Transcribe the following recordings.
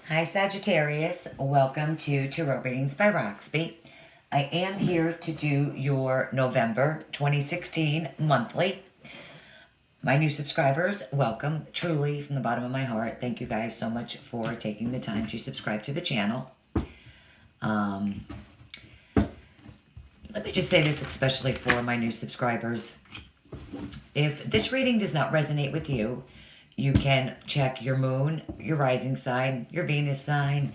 Hi Sagittarius, welcome to Tarot Readings by Roxby. I am here to do your November 2016 monthly. My new subscribers, welcome, truly from the bottom of my heart. Thank you guys so much for taking the time to subscribe to the channel. Let me just say this especially for my new subscribers. If this reading does not resonate with you, you can check your moon, your rising sign, your Venus sign.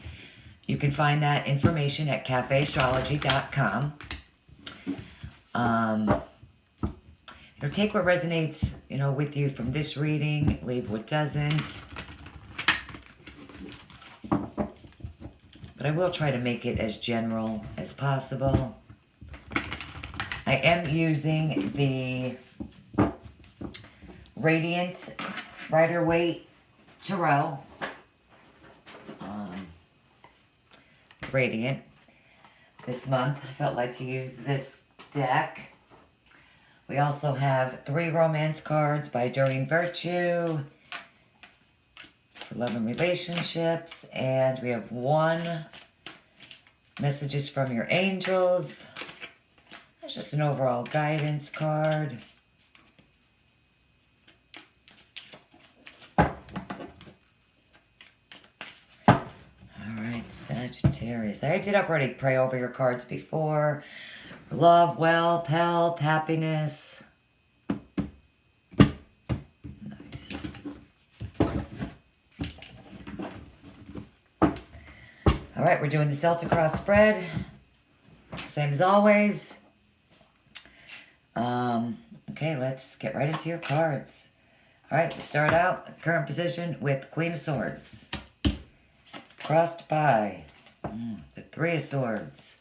You can find that information at cafeastrology.com. Take what resonates, with you from this reading. Leave what doesn't. But I will try to make it as general as possible. I am using the Radiant Rider-Waite Tarot. Radiant. This month, I felt like to use this deck. We also have 3 romance cards by Doreen Virtue for love and relationships. And we have 1 messages from your angels. That's just an overall guidance card. Sagittarius. I did already pray over your cards before. Love, wealth, health, happiness. Nice. All right, we're doing the Celtic Cross spread. Same as always. Okay, let's get right into your cards. All right, we start out current position with Queen of Swords. Crossed by the 3 of Swords.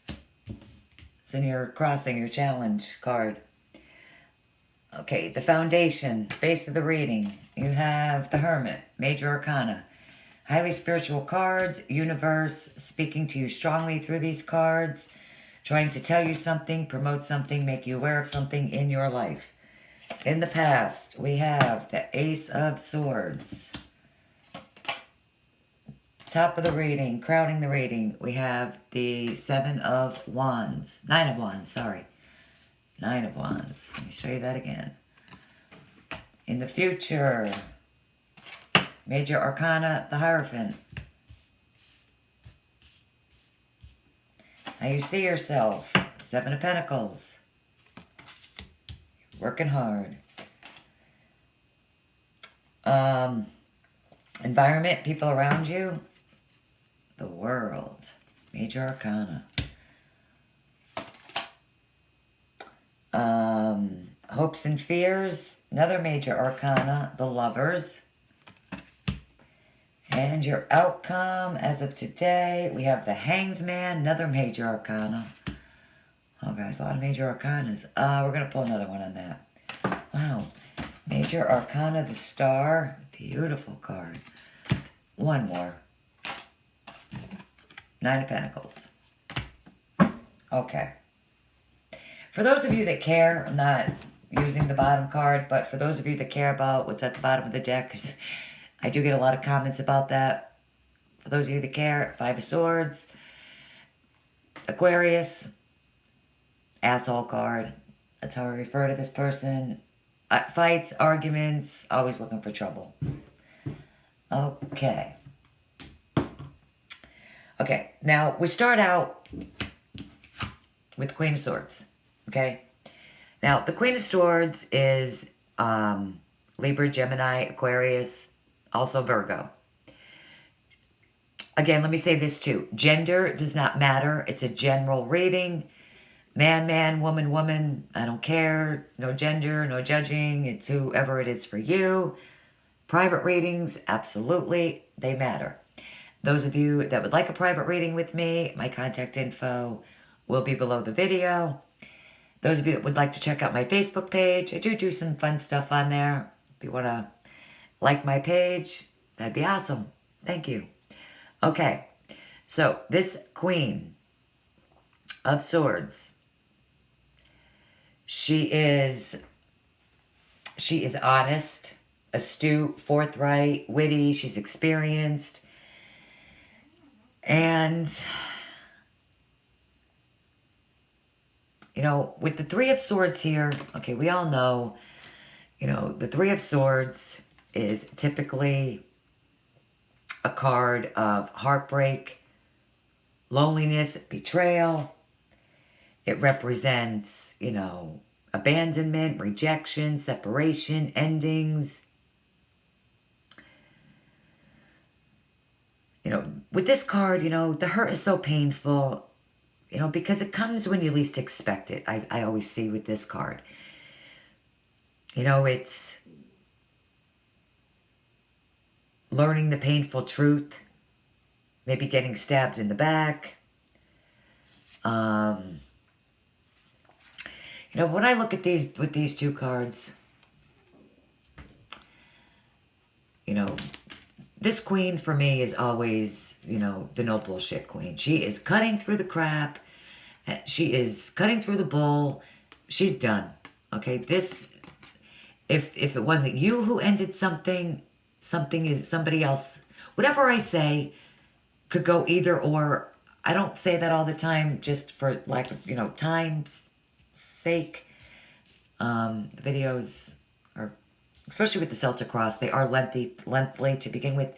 It's in your crossing, your challenge card. Okay, the foundation, base of the reading. You have the Hermit, Major Arcana. Highly spiritual cards, universe speaking to you strongly through these cards, trying to tell you something, promote something, make you aware of something in your life. In the past, we have the Ace of Swords. Top of the reading, crowning the reading, we have the 7 of Wands. 9 of Wands, sorry. 9 of Wands. Let me show you that again. In the future, Major Arcana, the Hierophant. How you see yourself, 7 of Pentacles. Working hard. Environment, people around you. The World, Major Arcana. Hopes and fears, another Major Arcana, the Lovers. And your outcome as of today, we have the Hanged Man, another Major Arcana. Oh guys, a lot of Major Arcanas. We're going to pull another one on that. Wow, Major Arcana, the Star, beautiful card. One more. 9 of Pentacles. Okay. For those of you that care, I'm not using the bottom card, but for those of you that care about what's at the bottom of the deck, 'cause I do get a lot of comments about that. For those of you that care, 5 of Swords. Aquarius. Asshole card. That's how I refer to this person. Fights, arguments, always looking for trouble. Okay. Okay, now we start out with the Queen of Swords, okay? Now, the Queen of Swords is Libra, Gemini, Aquarius, also Virgo. Again, let me say this too. Gender does not matter. It's a general reading. Man, man, woman, woman, I don't care. It's no gender, no judging. It's whoever it is for you. Private readings, absolutely, they matter. Those of you that would like a private reading with me, my contact info will be below the video. Those of you that would like to check out my Facebook page, I do some fun stuff on there. If you want to like my page, that'd be awesome. Thank you. Okay, so this Queen of Swords, she is honest, astute, forthright, witty. She's experienced. And, you know, with the Three of Swords here, okay, we all know, you know, the Three of Swords is typically a card of heartbreak, loneliness, betrayal. It represents, you know, abandonment, rejection, separation, endings. You know, with this card, you know, the hurt is so painful, you know, because it comes when you least expect it. I always see with this card. You know, it's learning the painful truth, maybe getting stabbed in the back. You know, when I look at these, with these two cards, you know, this queen for me is always, you know, the no bullshit queen. She is cutting through the crap. She is cutting through the bull. She's done. Okay, this, if it wasn't you who ended something, something is somebody else. Whatever I say could go either or. I don't say that all the time just for lack of, you know, time's sake. The videos are, especially with the Celtic Cross, they are lengthy to begin with.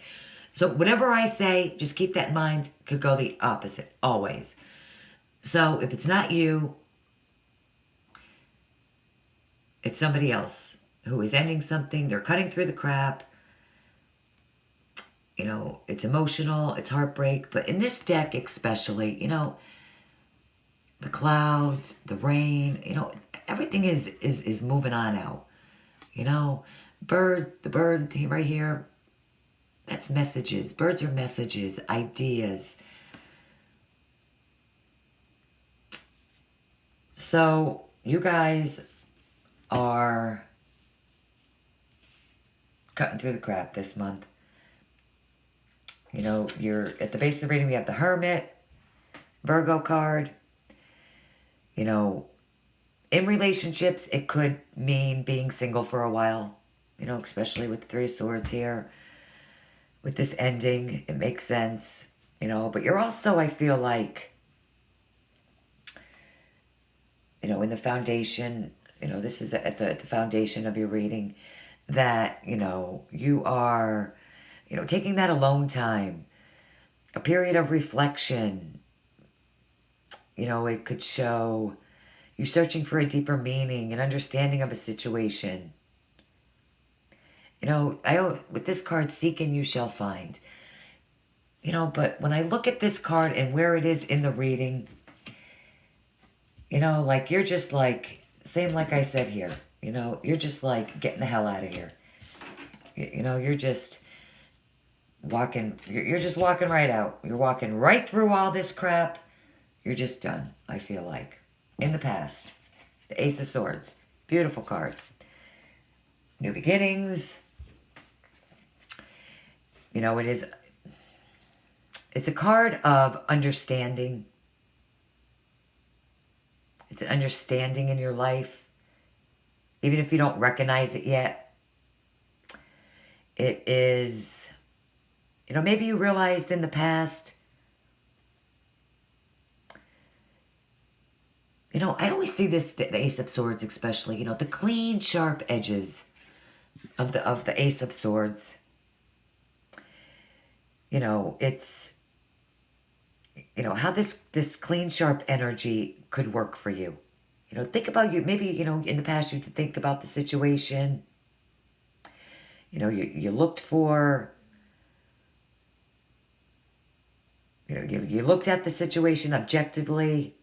So whatever I say, just keep that in mind, could go the opposite, always. So if it's not you, it's somebody else who is ending something. They're cutting through the crap. You know, it's emotional, it's heartbreak. But in this deck especially, you know, the clouds, the rain, you know, everything is moving on out. You know, the bird right here, that's messages. Birds are messages, ideas. So you guys are cutting through the crap this month. You know, you're at the base of the reading, we have the Hermit, Virgo card. You know, in relationships, it could mean being single for a while. You know, especially with the Three of Swords here. With this ending, it makes sense. You know, but you're also, I feel like, you know, in the foundation, you know, this is at the foundation of your reading, that, you know, you are, you know, taking that alone time, a period of reflection. You know, it could show you searching for a deeper meaning and understanding of a situation. You know, with this card, seek and you shall find. You know, but when I look at this card and where it is in the reading, you know, like, you're just like, same like I said here, you know, you're just like, getting the hell out of here. You know, you're just walking, you're just walking right out. You're walking right through all this crap. You're just done, I feel like. In the past. The Ace of Swords. Beautiful card. New beginnings. You know, it's a card of understanding. It's an understanding in your life. Even if you don't recognize it yet. It is, you know, maybe you realized in the past. You know, I always see this, the Ace of Swords especially, you know, the clean, sharp edges of the Ace of Swords. You know, it's, you know, how this clean, sharp energy could work for you. You know, think about you, maybe, you know, in the past you to think about the situation. You know, you looked for, you know, you looked at the situation objectively.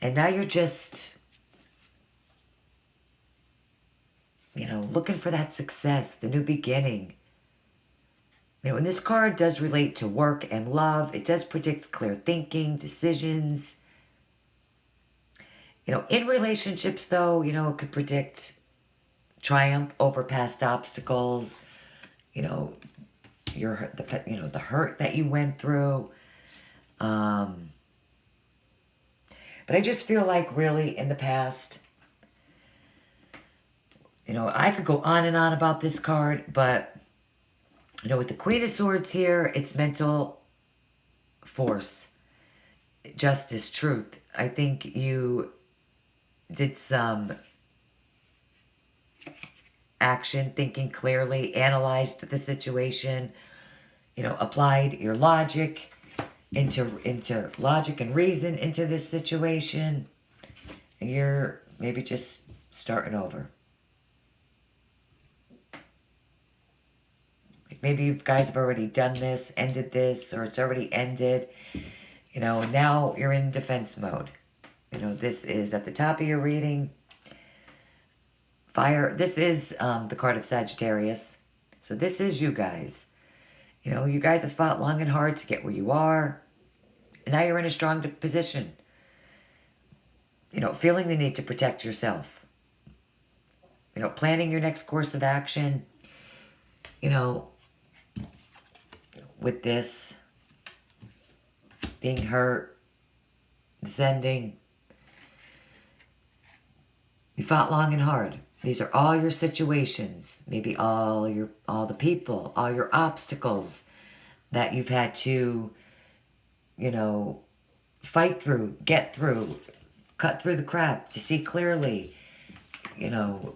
And now you're just, you know, looking for that success, the new beginning. You know, and this card does relate to work and love. It does predict clear thinking, decisions. You know, in relationships, though, you know, it could predict triumph over past obstacles. You know, the hurt that you went through. But I just feel like really in the past, you know, I could go on and on about this card, but You know, with the Queen of Swords here, it's mental force, justice, truth. I think you did some action, thinking clearly, analyzed the situation, you know, applied your logic into logic and reason into this situation. You're maybe just starting over. Maybe you guys have already done this, ended this, or it's already ended. You know, now you're in defense mode. You know, this is at the top of your reading. Fire. This is the card of Sagittarius. So this is you guys. You know, you guys have fought long and hard to get where you are. And now you're in a strong position. You know, feeling the need to protect yourself. You know, planning your next course of action. You know, with this being hurt, this ending, you fought long and hard. These are all your situations, maybe all the people, all your obstacles that you've had to, you know, fight through, get through, cut through the crap to see clearly, you know,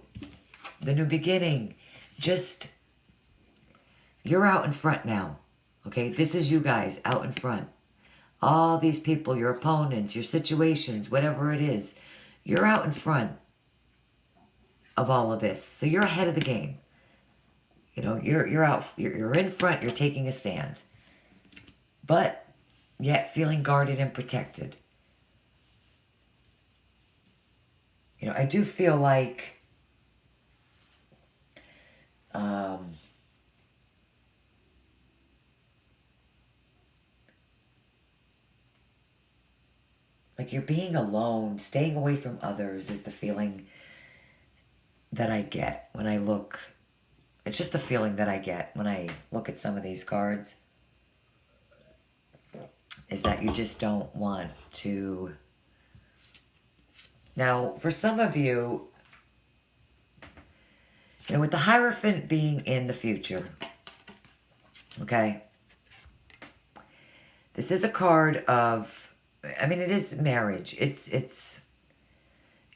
the new beginning. Just, you're out in front now. Okay, this is you guys out in front. All these people, your opponents, your situations, whatever it is, you're out in front of all of this. So you're ahead of the game. You know, you're in front, you're taking a stand. But yet feeling guarded and protected. You know, I do feel like you're being alone, staying away from others is the feeling that I get when I look. It's just the feeling that I get when I look at some of these cards. Is that you just don't want to. Now, for some of you, you know, with the Hierophant being in the future, okay, this is a card of, I mean, it is marriage. It's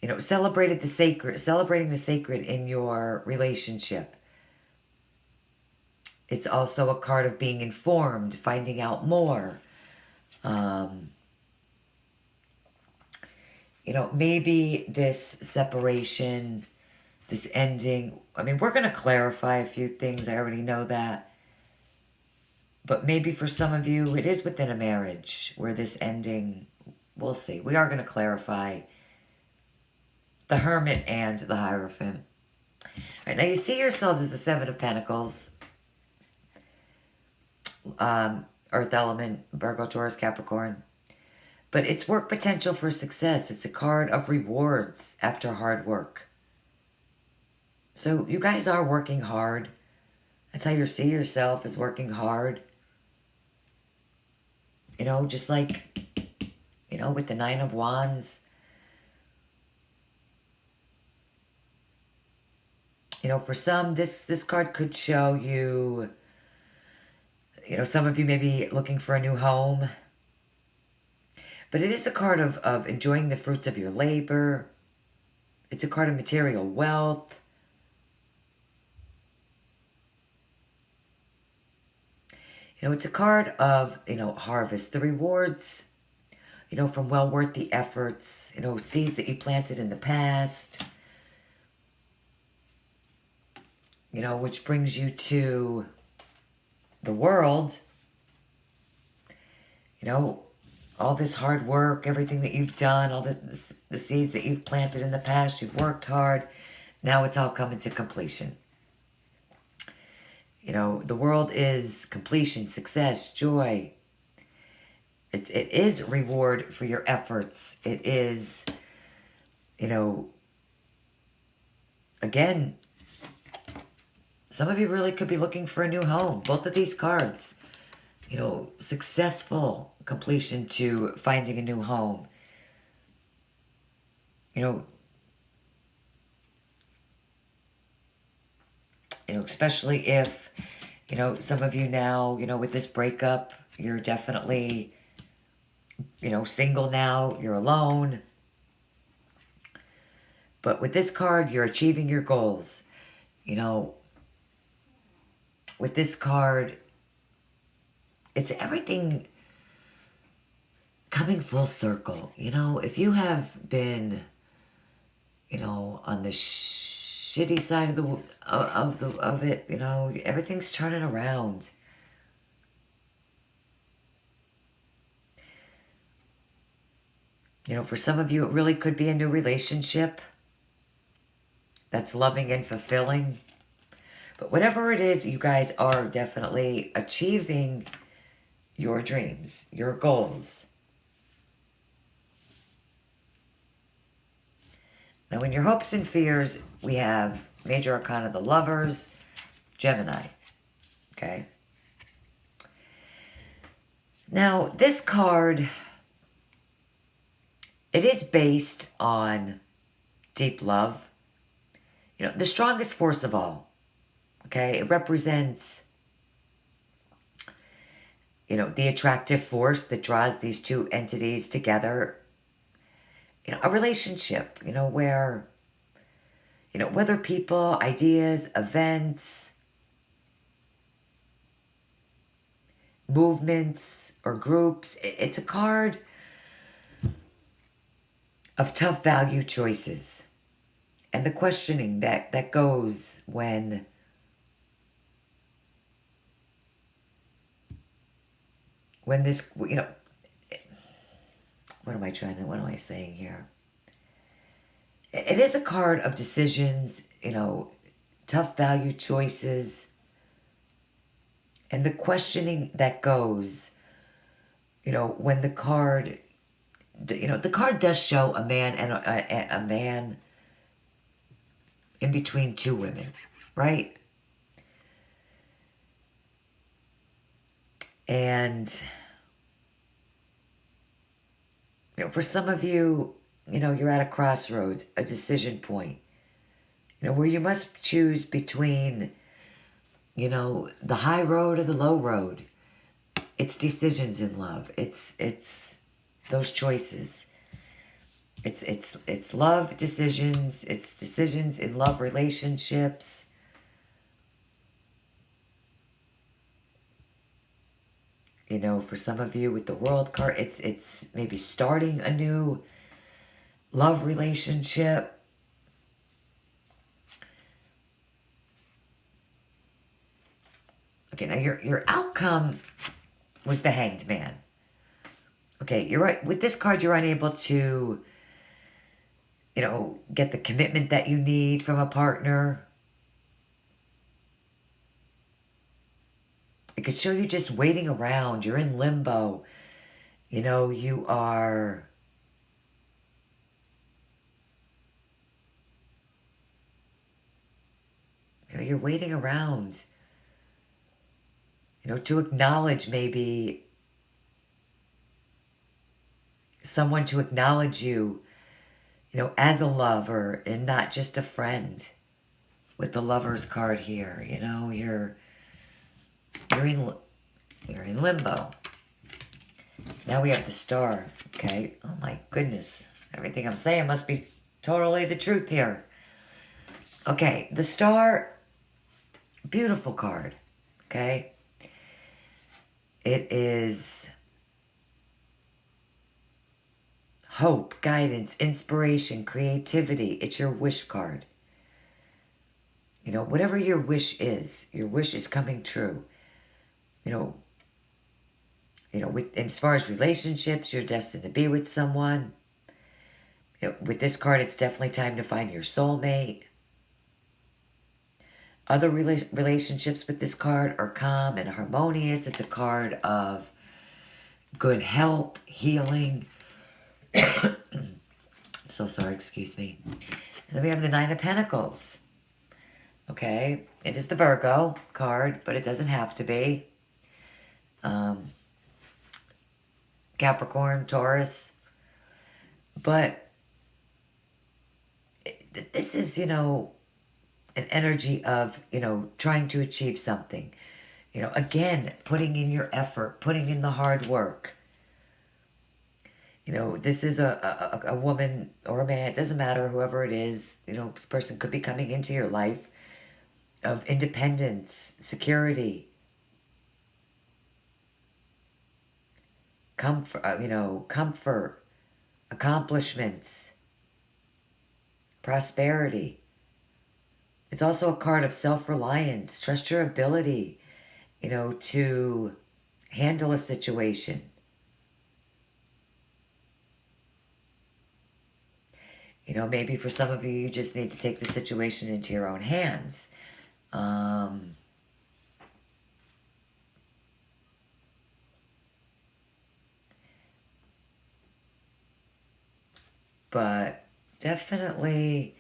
you know, celebrating the sacred in your relationship. It's also a card of being informed, finding out more. You know, maybe this separation, this ending, I mean, we're going to clarify a few things. I already know that. But maybe for some of you, it is within a marriage where this ending, we'll see. We are going to clarify the Hermit and the Hierophant. All right, now you see yourselves as the Seven of Pentacles. Earth element, Virgo, Taurus, Capricorn. But it's work potential for success. It's a card of rewards after hard work. So you guys are working hard. That's how you see yourself, as working hard. You know, just like, you know, with the Nine of Wands. You know, for some, this card could show you, you know, some of you may be looking for a new home. But it is a card of enjoying the fruits of your labor. It's a card of material wealth. You know, it's a card of, you know, harvest. The rewards, you know, from well-worthy efforts. You know, seeds that you planted in the past. You know, which brings you to the world. You know, all this hard work, everything that you've done, all the seeds that you've planted in the past, you've worked hard. Now it's all coming to completion. You know, the world is completion, success, joy. It is reward for your efforts. It is, you know, again, some of you really could be looking for a new home. Both of these cards, you know, successful completion to finding a new home. You know, especially if, You know, some of you now, you know, with this breakup, you're definitely, you know, single now. You're alone. But with this card, you're achieving your goals. You know, with this card, it's everything coming full circle. You know, if you have been, you know, on the shitty side of it, you know, everything's turning around. You know, for some of you, it really could be a new relationship that's loving and fulfilling. But whatever it is, you guys are definitely achieving your dreams, your goals. Now, in your hopes and fears, we have Major Arcana, the Lovers, Gemini. Okay? Now, this card, it is based on deep love. You know, the strongest force of all. Okay? It represents, you know, the attractive force that draws these two entities together. You know, a relationship, you know, where, you know, whether people, ideas, events, movements, or groups, it's a card of tough value choices. And the questioning that goes when this, you know, what am I saying here? It is a card of decisions, you know, tough value choices, and the questioning that goes, you know, when the card, you know, the card does show a man and a man in between two women, right? And, you know, for some of you, you know, you're at a crossroads, a decision point, you know, where you must choose between, you know, the high road or the low road. It's decisions in love. It's those choices. It's love decisions. It's decisions in love relationships. You know, for some of you with the World card, it's maybe starting a new love relationship. Okay, now your outcome was the Hanged Man. Okay, you're right. With this card, you're unable to, you know, get the commitment that you need from a partner. It could show you just waiting around. You're in limbo. You know, you are, you know, you're waiting around. You know, to acknowledge maybe someone to acknowledge you, you know, as a lover and not just a friend. With the Lover's card here, you know, you're in limbo. Now we have the Star. Okay. Oh my goodness, everything I'm saying must be totally the truth here. Okay, the Star, beautiful card. Okay, it is hope, guidance, inspiration, creativity. It's your wish card. You know, whatever your wish is coming true. You know, with as far as relationships, you're destined to be with someone. You know, with this card, it's definitely time to find your soulmate. Other relationships with this card are calm and harmonious. It's a card of good help, healing. So sorry, excuse me. And then we have the Nine of Pentacles. Okay, it is the Virgo card, but it doesn't have to be. Capricorn, Taurus. But this is, you know, an energy of, you know, trying to achieve something. You know, again, putting in your effort, putting in the hard work. You know, this is a woman or a man, it doesn't matter, whoever it is. You know, this person could be coming into your life of independence, security, comfort, comfort, accomplishments, prosperity. It's also a card of self-reliance. Trust your ability, you know, to handle a situation. You know, maybe for some of you, you just need to take the situation into your own hands. But definitely,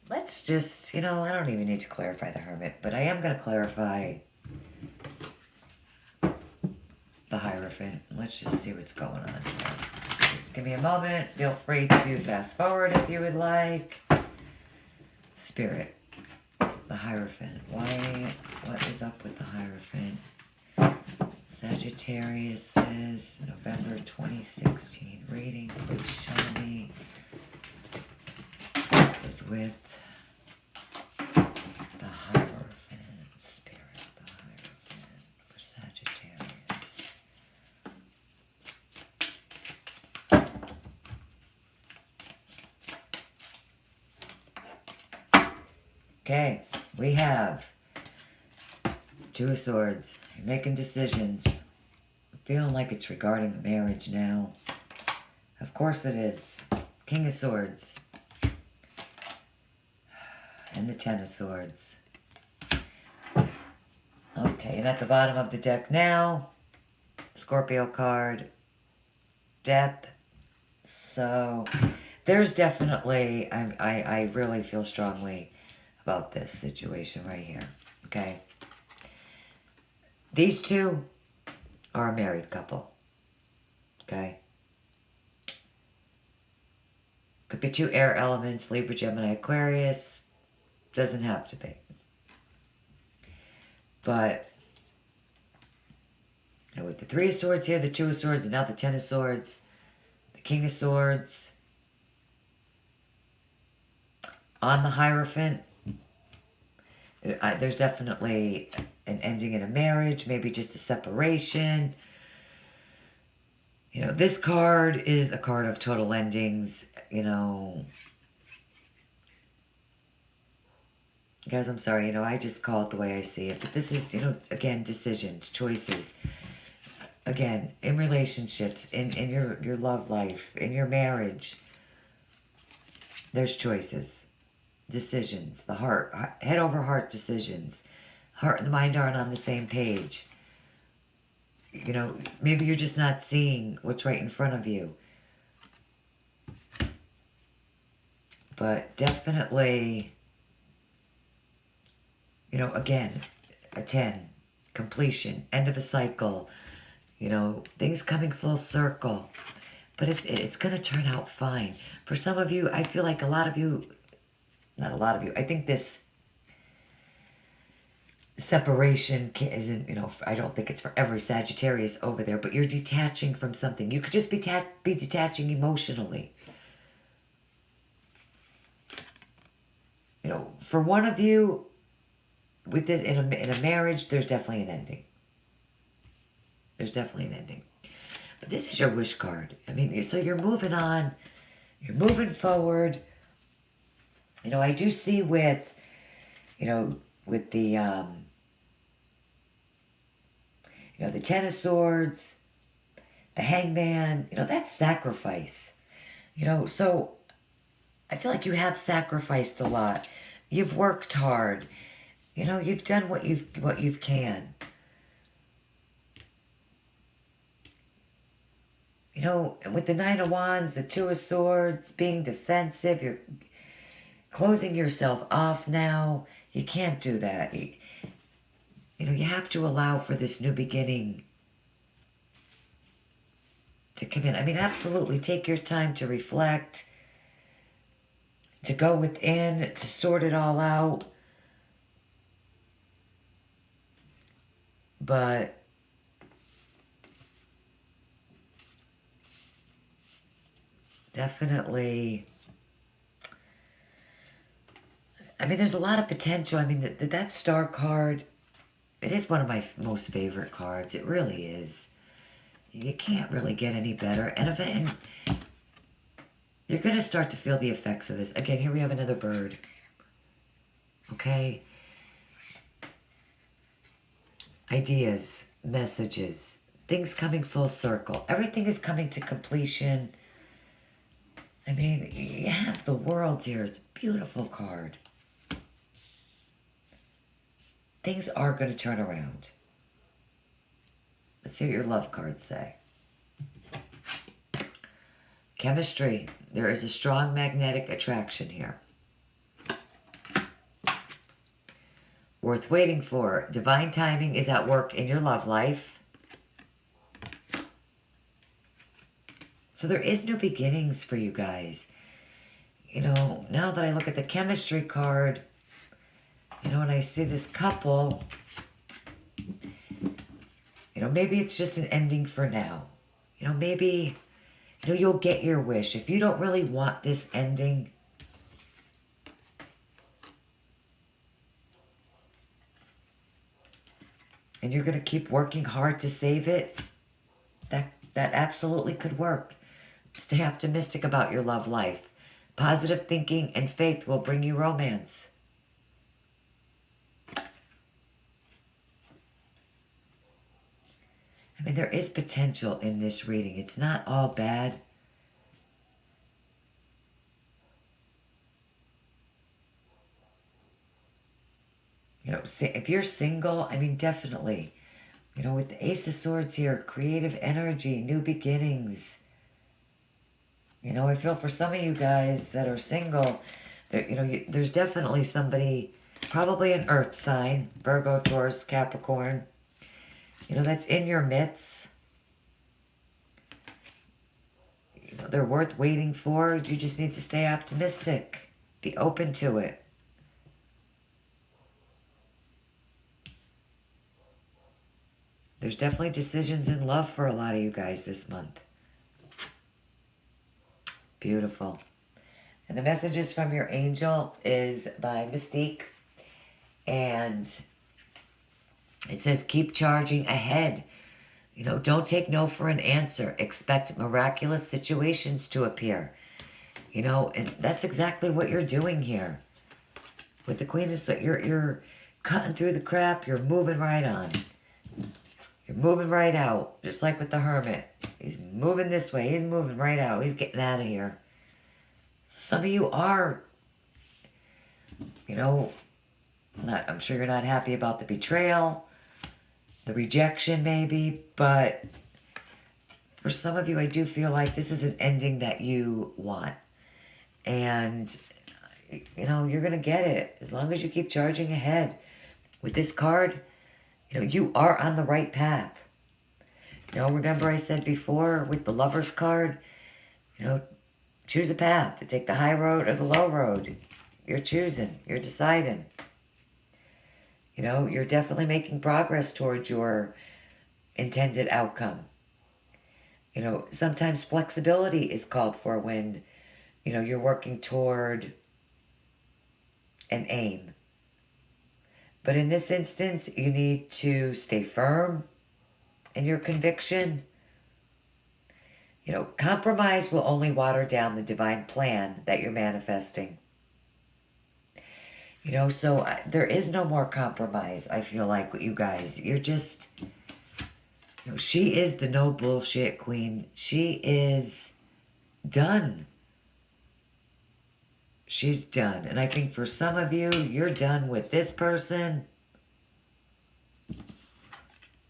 let's just, you know, I don't even need to clarify the Hermit, but I am going to clarify the Hierophant. Let's just see what's going on here. Just give me a moment. Feel free to fast forward if you would like. Spirit, the Hierophant. What is up with the Hierophant? Sagittarius is November 2016 reading. Please show me what is with the Hierophant. Spirit, the Hierophant for Sagittarius. Okay, we have Two of Swords. You're making decisions. I'm feeling like it's regarding a marriage now. Of course it is. King of Swords. And the Ten of Swords. Okay, and at the bottom of the deck now, Scorpio card, Death. So there's definitely, I really feel strongly about this situation right here. Okay. These two are a married couple. Okay. Could be two air elements, Libra, Gemini, Aquarius. Doesn't have to be. But you know, with the Three of Swords here, the Two of Swords, and now the Ten of Swords, the King of Swords, on the Hierophant, there's definitely an ending in a marriage, maybe just a separation. You know, this card is a card of total endings, you know. Guys, I'm sorry, you know, I just call it the way I see it. But this is, you know, again, decisions, choices. Again, in relationships, in your love life, in your marriage, there's choices. Decisions, the heart, head over heart decisions. Heart and the mind aren't on the same page. You know, maybe you're just not seeing what's right in front of you. But definitely, you know, again, a 10, completion, end of a cycle, you know, things coming full circle. But it's going to turn out fine. For some of you, I feel like a lot of you, not a lot of you, I think this separation isn't, you know, I don't think it's for every Sagittarius over there, but you're detaching from something. You could just be detaching emotionally. You know, for one of you, with this, in a marriage, there's definitely an ending. There's definitely an ending. But this is your wish card. I mean, so you're moving on. You're moving forward. You know, I do see with, you know, with the, you know, the Ten of Swords, the Hangman, you know, that's sacrifice. You know, so I feel like you have sacrificed a lot. You've worked hard. You know, you've done what you can. You know, with the Nine of Wands, the Two of Swords, being defensive, you're closing yourself off now. You can't do that. You know, you have to allow for this new beginning to come in. I mean, absolutely take your time to reflect, to go within, to sort it all out. But definitely, I mean, there's a lot of potential. I mean, that star card, it is one of my most favorite cards. It really is. You can't really get any better. And you're going to start to feel the effects of this. Again, here we have another bird. Okay? Ideas, messages, things coming full circle. Everything is coming to completion. I mean, you have the world here. It's a beautiful card. Things are going to turn around. Let's see what your love cards say. Chemistry. There is a strong magnetic attraction here. Worth waiting for. Divine timing is at work in your love life. So there is new beginnings for you guys. You know, now that I look at the chemistry card, you know, and I see this couple, you know, maybe it's just an ending for now. You know, maybe, you know, you'll get your wish. If you don't really want this ending, and you're going to keep working hard to save it, that absolutely could work. Stay optimistic about your love life. Positive thinking and faith will bring you romance. I mean, there is potential in this reading. It's not all bad. You know, if you're single, I mean, definitely. You know, with the Ace of Swords here, creative energy, new beginnings. You know, I feel for some of you guys that are single, you know, there's definitely somebody, probably an earth sign, Virgo, Taurus, Capricorn, you know, that's in your midst. You know, they're worth waiting for. You just need to stay optimistic. Be open to it. There's definitely decisions in love for a lot of you guys this month. Beautiful. And the messages from your angel is by Mystique. And it says, keep charging ahead. You know, don't take no for an answer. Expect miraculous situations to appear. You know, and that's exactly what you're doing here. With the Queen of Swords, you're cutting through the crap. You're moving right on. You're moving right out. Just like with the Hermit. He's moving this way. He's moving right out. He's getting out of here. Some of you are, you know, I'm sure you're not happy about the betrayal, the rejection maybe, but for some of you, I do feel like this is an ending that you want. And, you know, you're going to get it as long as you keep charging ahead. With this card, you know, you are on the right path. You know, remember I said before with the Lover's card, you know, choose a path to take the high road or the low road. You're choosing. You're deciding. You know, you're definitely making progress towards your intended outcome. You know, sometimes flexibility is called for when, you know, you're working toward an aim. But in this instance, you need to stay firm in your conviction. You know, compromise will only water down the divine plan that you're manifesting. You know, so there is no more compromise, I feel like, with you guys. You're just, you know, she is the no bullshit queen. She is done. She's done. And I think for some of you, you're done with this person.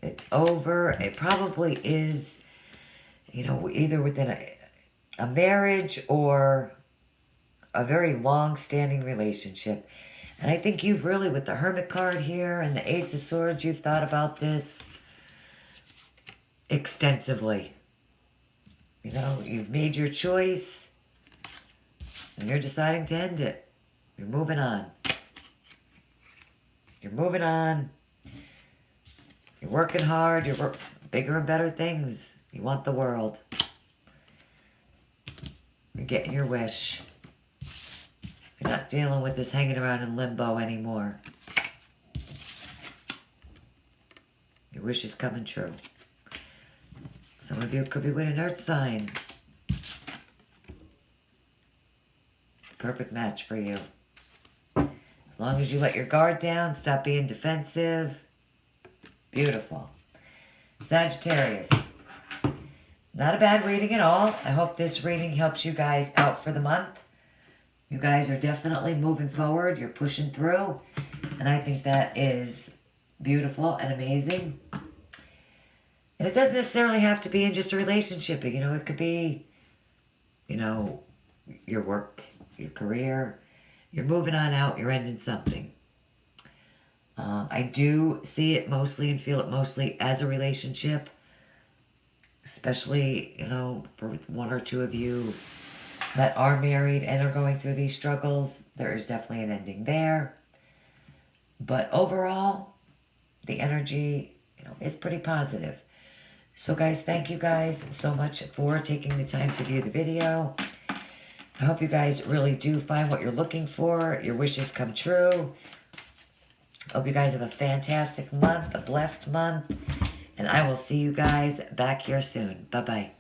It's over. It probably is, you know, either within a marriage or a very long-standing relationship. And I think you've really, with the Hermit card here and the Ace of Swords, you've thought about this extensively. You know, you've made your choice and you're deciding to end it. You're moving on. You're moving on. You're working hard. You're bigger and better things. You want the world. You're getting your wish. You're not dealing with this hanging around in limbo anymore. Your wish is coming true. Some of you could be with an earth sign. Perfect match for you. As long as you let your guard down, stop being defensive. Beautiful. Sagittarius. Not a bad reading at all. I hope this reading helps you guys out for the month. You guys are definitely moving forward. You're pushing through. And I think that is beautiful and amazing. And it doesn't necessarily have to be in just a relationship. You know, it could be, you know, your work, your career. You're moving on out. You're ending something. I do see it mostly and feel it mostly as a relationship. Especially, you know, for one or two of you that are married and are going through these struggles. There is definitely an ending there. But overall, the energy, you know, is pretty positive. So guys, thank you guys so much for taking the time to view the video. I hope you guys really do find what you're looking for. Your wishes come true. Hope you guys have a fantastic month, a blessed month. And I will see you guys back here soon. Bye-bye.